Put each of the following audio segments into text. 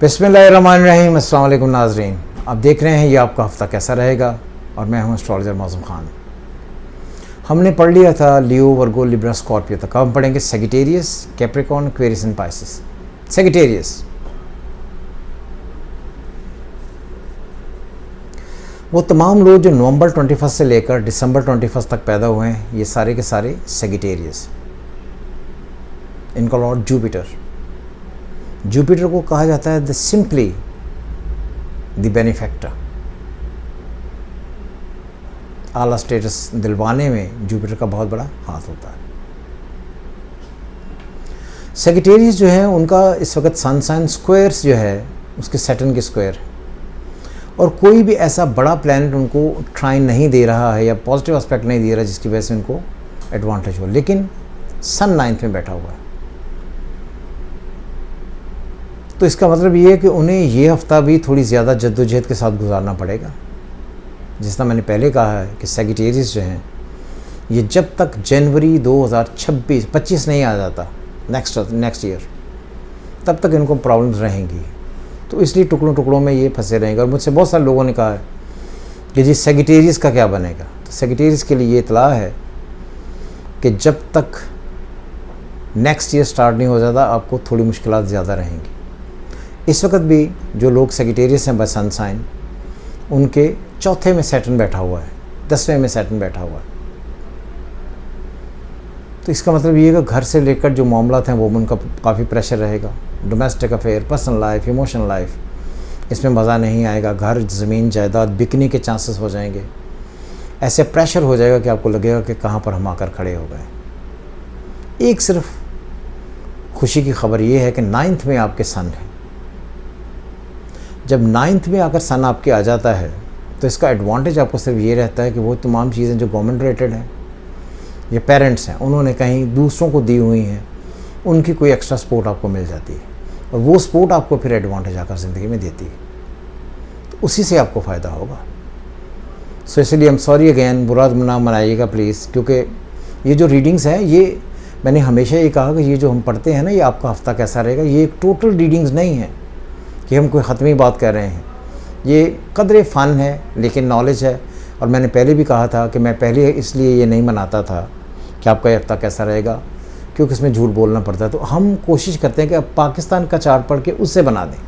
बिस्मिल्लाहिर्रहमानिर्रहीम। अस्सलाम वालेकुम नाज़रीन, आप देख रहे हैं ये आपका हफ़्ता कैसा रहेगा और मैं हूं एस्ट्रोलॉजर मौज़ूम खान। हमने पढ़ लिया था लियो, वर्गो, लिब्रा, स्कॉर्पियो तक। अब हम पढ़ेंगे Sagittarius, Capricorn, Aquarius and Pisces. Sagittarius वो तमाम लोग जो नवंबर 21 से लेकर दिसंबर 21 तक पैदा हुए हैं, ये सारे के सारे सेजिटेरियस। इनका लॉर्ड जुपिटर को कहा जाता है द सिंपली द बेनिफैक्टर। आला स्टेटस दिलवाने में जुपिटर का बहुत बड़ा हाथ होता है। सेजिटेरियस जो है उनका इस वक्त सन साइन स्क्वायर्स जो है उसके सैटर्न के स्क्वायर है, और कोई भी ऐसा बड़ा प्लैनेट उनको ट्राइन नहीं दे रहा है या पॉजिटिव एस्पेक्ट नहीं दे रहा जिसकी वजह से उनको एडवांटेज हो। लेकिन सन 9th में बैठा हुआ है, तो इसका मतलब ये है कि उन्हें ये हफ्ता भी थोड़ी ज़्यादा जद्दोजहद के साथ गुजारना पड़ेगा। जिस तरह मैंने पहले कहा है कि सेजिटेरियस जो हैं ये जब तक जनवरी 2025 नहीं आ जाता नेक्स्ट ईयर, तब तक इनको प्रॉब्लम्स रहेंगी। तो इसलिए टुकड़ों टुकड़ों में ये फंसे रहेंगे। और मुझसे बहुत सारे लोगों ने कहा है कि जी सेजिटेरियस का क्या बनेगा। तो सेजिटेरियस के लिए ये इतला है कि जब तक नेक्स्ट ईयर स्टार्ट नहीं हो जाता आपको थोड़ी मुश्किलात ज़्यादा रहेंगी। इस वक्त भी जो लोग सेजिटेरियस हैं बाय सन साइन, उनके चौथे में सैटर्न बैठा हुआ है, 10वें में सैटर्न बैठा हुआ है। तो इसका मतलब ये है कि घर से लेकर जो मामलात हैं वो उनका काफ़ी प्रेशर रहेगा। Domestic affair, personal life, emotional life, इसमें मज़ा नहीं आएगा। घर, ज़मीन, जायदाद बिकने के चांसेस हो जाएंगे। ऐसे प्रेशर हो जाएगा कि आपको लगेगा कि कहाँ पर हम आकर खड़े हो गए। एक सिर्फ खुशी की खबर ये है कि 9th में आपके सन है। जब 9th में आकर सन आपके आ जाता है तो इसका एडवांटेज आपको सिर्फ ये रहता है कि वो तमाम चीज़ें जो गवर्नमेंट रिलेटेड हैं या पेरेंट्स हैं उन्होंने कहीं दूसरों को दी हुई हैं, उनकी कोई एक्स्ट्रा सपोर्ट आपको मिल जाती है, और वो सपोर्ट आपको फिर एडवांटेज आकर ज़िंदगी में देती है। तो उसी से आपको फ़ायदा होगा। सो इसलिए आई एम सॉरी अगैन, बुरा ना मनाइएगा प्लीज़, क्योंकि ये जो रीडिंग्स हैं ये मैंने हमेशा ये कहा कि ये जो हम पढ़ते हैं ना, ये आपका हफ़्ता कैसा रहेगा, ये एक टोटल रीडिंग्स नहीं है कि हम कोई ख़त्मी बात कर रहे हैं। ये कदरे फ़न है लेकिन नॉलेज है। और मैंने पहले भी कहा था कि मैं पहले इसलिए ये नहीं मनाता था कि आपका हफ्ता कैसा रहेगा, क्योंकि इसमें झूठ बोलना पड़ता है। तो हम कोशिश करते हैं कि अब पाकिस्तान का चार्ट पढ़ के उससे बना दें।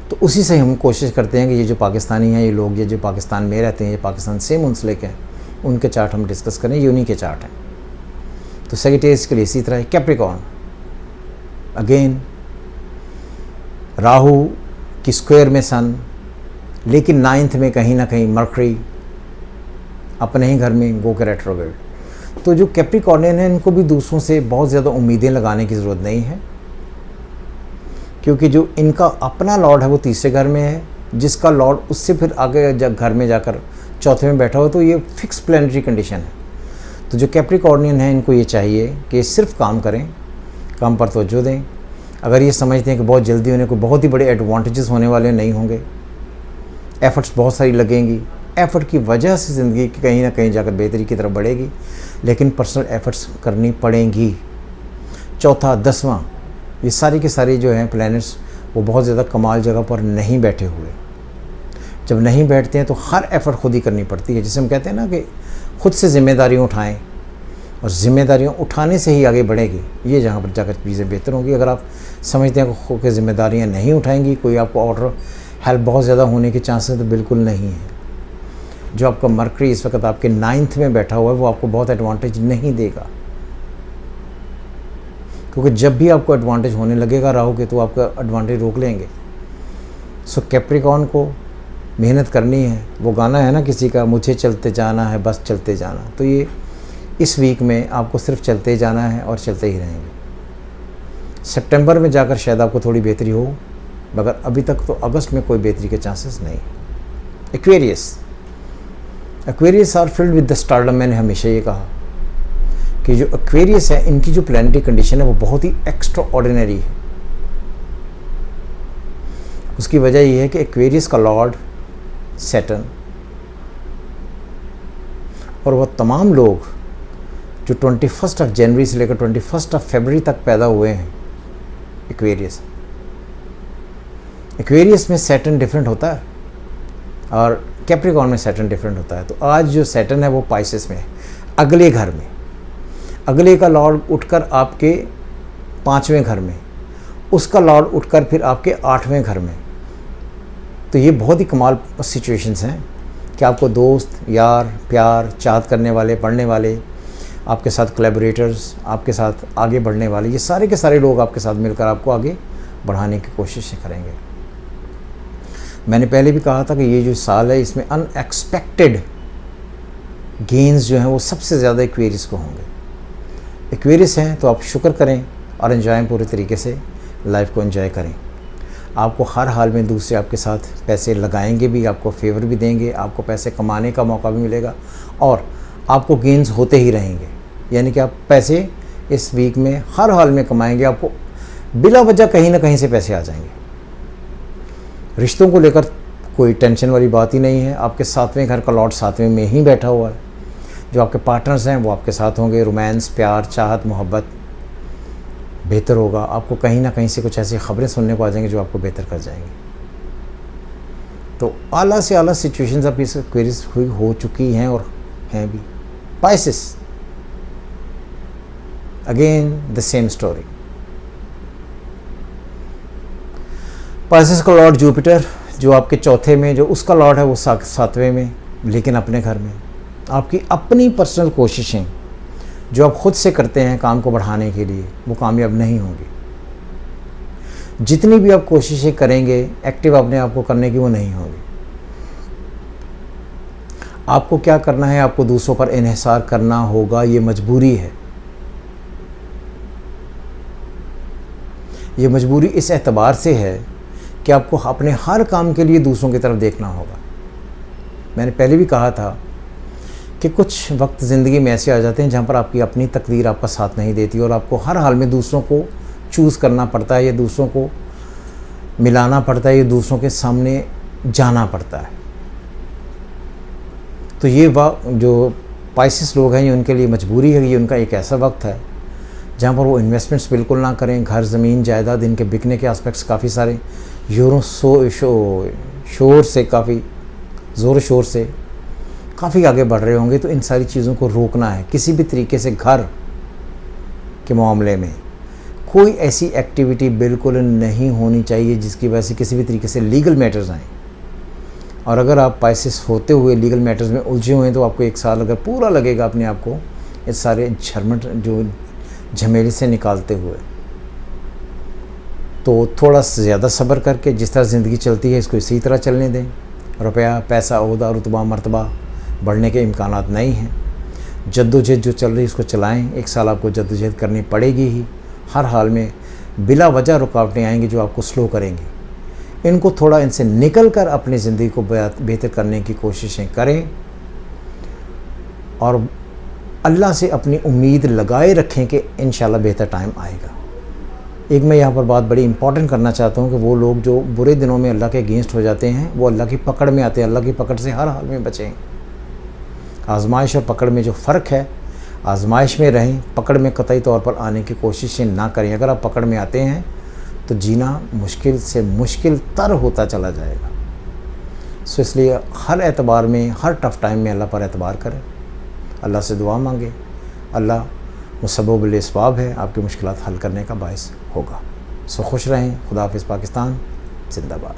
तो उसी से हम कोशिश करते हैं कि ये जो पाकिस्तानी हैं, ये लोग ये जो पाकिस्तान में रहते हैं, ये पाकिस्तान से मुंसलिक हैं, उनके चार्ट हम डिस्कस करें। ये उन्हीं के चार्ट हैं। तो सेजिटेरियस के लिए इसी तरह है। कैप्रिकॉर्न अगेन राहु की स्क्वायर में सन, लेकिन 9th में कहीं ना कहीं मर्करी अपने ही घर में गो के रेट्रोग्रेड। तो जो कैप्रिकॉर्नियन है इनको भी दूसरों से बहुत ज़्यादा उम्मीदें लगाने की ज़रूरत नहीं है, क्योंकि जो इनका अपना लॉर्ड है वो 3रे घर में है, जिसका लॉर्ड उससे फिर आगे जब घर में जाकर 4थे में बैठा हो, तो ये फिक्स प्लानिटरी कंडीशन है। तो जो कैप्रिकॉर्नियन है इनको ये चाहिए कि सिर्फ काम करें, काम पर तवज्जो दें। अगर ये समझते हैं कि बहुत जल्दी उन्हें कोई बहुत ही बड़े एडवांटेजेस होने वाले नहीं होंगे, एफ़र्ट्स बहुत सारी लगेंगी, एफ़र्ट की वजह से ज़िंदगी की कहीं ना कहीं जाकर बेहतरी की तरफ बढ़ेगी, लेकिन पर्सनल एफ़र्ट्स करनी पड़ेंगी। चौथा, 10वां, ये सारी के सारे जो हैं प्लैनेट्स वो बहुत ज़्यादा कमाल जगह पर नहीं बैठे हुए। जब नहीं बैठते हैं तो हर एफ़र्ट खुद ही करनी पड़ती है। जिसे हम कहते हैं ना कि खुद से ज़िम्मेदारियाँ उठाएँ, और ज़िम्मेदारियाँ उठाने से ही आगे बढ़ेगी। ये जहाँ पर जाकर चीज़ें बेहतर होंगी। अगर आप समझते हैं कि खुद की ज़िम्मेदारियाँ नहीं उठाएंगी, कोई आपको ऑर्डर हेल्प बहुत ज़्यादा होने के चांसेस तो बिल्कुल नहीं है। जो आपका मर्करी इस वक्त आपके 9th में बैठा हुआ है वो आपको बहुत एडवांटेज नहीं देगा, क्योंकि जब भी आपको एडवांटेज होने लगेगा राहु के, तो आपका एडवांटेज रोक लेंगे। सो कैप्रिकॉर्न को मेहनत करनी है। वो गाना है ना किसी का, मुझे चलते जाना है बस चलते जाना। तो ये इस वीक में आपको सिर्फ चलते जाना है और चलते ही रहेंगे। सितंबर में जाकर शायद आपको थोड़ी बेहतरी हो, मगर अभी तक तो अगस्त में कोई बेहतरी के चांसेस नहीं। Aquarius are filled with the stardom. मैंने हमेशा ये कहा कि जो एक्वेरियस है इनकी जो प्लैनेटरी कंडीशन है वो बहुत ही एक्स्ट्रा ऑर्डिनरी है। उसकी वजह यह है कि एक्वेरियस का लॉर्ड सैटर्न, और वह तमाम लोग जो 21 जनवरी से लेकर 21 फरवरी तक पैदा हुए हैं एक्वेरियस, एक्वेरियस में सैटर्न डिफरेंट होता है और कैप्रिकॉर्न में सैटर्न डिफरेंट होता है। तो आज जो सैटर्न है वो पाइसेस में है, अगले घर में। अगले का लॉर्ड उठकर आपके 5वें घर में, उसका लॉर्ड उठकर फिर आपके 8वें घर में। तो ये बहुत ही कमाल सिचुएशंस हैं कि आपको दोस्त, यार, प्यार, चाहत करने वाले, पढ़ने वाले, आपके साथ कोलैबोरेटर्स, आपके साथ आगे बढ़ने वाले, ये सारे के सारे लोग आपके साथ मिलकर आपको आगे बढ़ाने की कोशिश करेंगे। मैंने पहले भी कहा था कि ये जो साल है इसमें अनएक्सपेक्टेड गेन्स जो हैं वो सबसे ज़्यादा एक्वेरियस को होंगे। एक्वेरियस हैं तो आप शुक्र करें और एंजॉय पूरे तरीके से लाइफ को एंजॉय करें। आपको हर हाल में दूसरे आपके साथ पैसे लगाएंगे भी, आपको फेवर भी देंगे, आपको पैसे कमाने का मौका भी मिलेगा और आपको गेन्स होते ही रहेंगे। यानी कि आप पैसे इस वीक में हर हाल में कमाएंगे, आपको बिला वजह कहीं ना कहीं से पैसे आ जाएंगे। रिश्तों को लेकर कोई टेंशन वाली बात ही नहीं है। आपके 7वें घर का लॉर्ड 7वें में ही बैठा हुआ है। जो आपके पार्टनर्स हैं वो आपके साथ होंगे। रोमांस, प्यार, चाहत, मोहब्बत बेहतर होगा। आपको कहीं ना कहीं से कुछ ऐसी खबरें सुनने को आ जाएंगी जो आपको बेहतर कर जाएंगी। तो आला से आला सिचुएशंस अब इस एक्वेरियस हुई हो चुकी हैं और हैं भी। Pisces again the same story. Pisces का लॉर्ड जुपिटर जो आपके 4थे में, जो उसका लॉर्ड है वो 7वें में, लेकिन अपने घर में। आपकी अपनी पर्सनल कोशिशें जो आप खुद से करते हैं काम को बढ़ाने के लिए वो कामयाब नहीं होंगी। जितनी भी आप कोशिशें करेंगे एक्टिव अपने आप को करने की, वो नहीं होगी। आपको क्या करना है, आपको दूसरों पर इन्हिसार करना होगा, ये मजबूरी है। ये मजबूरी इस एतबार से है कि आपको अपने हर काम के लिए दूसरों की तरफ देखना होगा। मैंने पहले भी कहा था कि कुछ वक्त ज़िंदगी में ऐसे आ जाते हैं जहाँ पर आपकी अपनी तकदीर आपका साथ नहीं देती और आपको हर हाल में दूसरों को चूज़ करना पड़ता है, या दूसरों को मिलाना पड़ता है, या दूसरों के सामने जाना पड़ता है। तो ये वक्त जो पाइसेस लोग हैं ये उनके लिए मजबूरी है। ये उनका एक ऐसा वक्त है जहाँ पर वो इन्वेस्टमेंट्स बिल्कुल ना करें। घर, ज़मीन, जायदाद, इनके बिकने के एस्पेक्ट्स काफ़ी सारे शोर से, काफ़ी ज़ोर शोर से काफ़ी आगे बढ़ रहे होंगे। तो इन सारी चीज़ों को रोकना है। किसी भी तरीके से घर के मामले में कोई ऐसी एक्टिविटी बिल्कुल नहीं होनी चाहिए जिसकी वजह से किसी भी तरीके से लीगल मैटर्स आएँ। और अगर आप पाइसेस होते हुए लीगल मैटर्स में उलझे हुए हैं तो आपको 1 साल अगर पूरा लगेगा अपने आप को इस सारे झमेले से निकालते हुए। तो थोड़ा ज़्यादा सब्र करके जिस तरह ज़िंदगी चलती है इसको इसी तरह चलने दें। रुपया, पैसा, ओहदा, रुतबा, मर्तबा बढ़ने के इम्कानात नहीं हैं। जद्दोजहद जो चल रही है इसको चलाएं। 1 साल आपको जद्दोजहद करनी पड़ेगी ही। हर हाल में बिला वजह रुकावटें आएंगी जो आपको स्लो करेंगी। इनको थोड़ा, इनसे निकल कर अपनी ज़िंदगी को बेहतर करने की कोशिशें करें और अल्लाह से अपनी उम्मीद लगाए रखें कि इंशाल्लाह बेहतर टाइम आएगा। एक मैं यहाँ पर बात बड़ी इंपॉर्टेंट करना चाहता हूँ कि वो लोग जो बुरे दिनों में अल्लाह के अगेंस्ट हो जाते हैं वो अल्लाह की पकड़ में आते हैं। अल्लाह की पकड़ से हर हाल में बचें। आजमाइश और पकड़ में जो फ़र्क है, आजमाइश में रहें, पकड़ में कतई तौर पर आने की कोशिशें ना करें। अगर आप पकड़ में आते हैं तो जीना मुश्किल से मुश्किल तर होता चला जाएगा। सो इसलिए हर एतबार में, हर टफ़ टाइम में अल्लाह पर एतबार करें, अल्लाह से दुआ मांगे। अल्लाह मुसब्बिबुल अस्बाब है, आपकी मुश्किलात हल करने का बायस होगा। सो खुश रहें। खुदा हाफ़िज़। पाकिस्तान जिंदाबाद।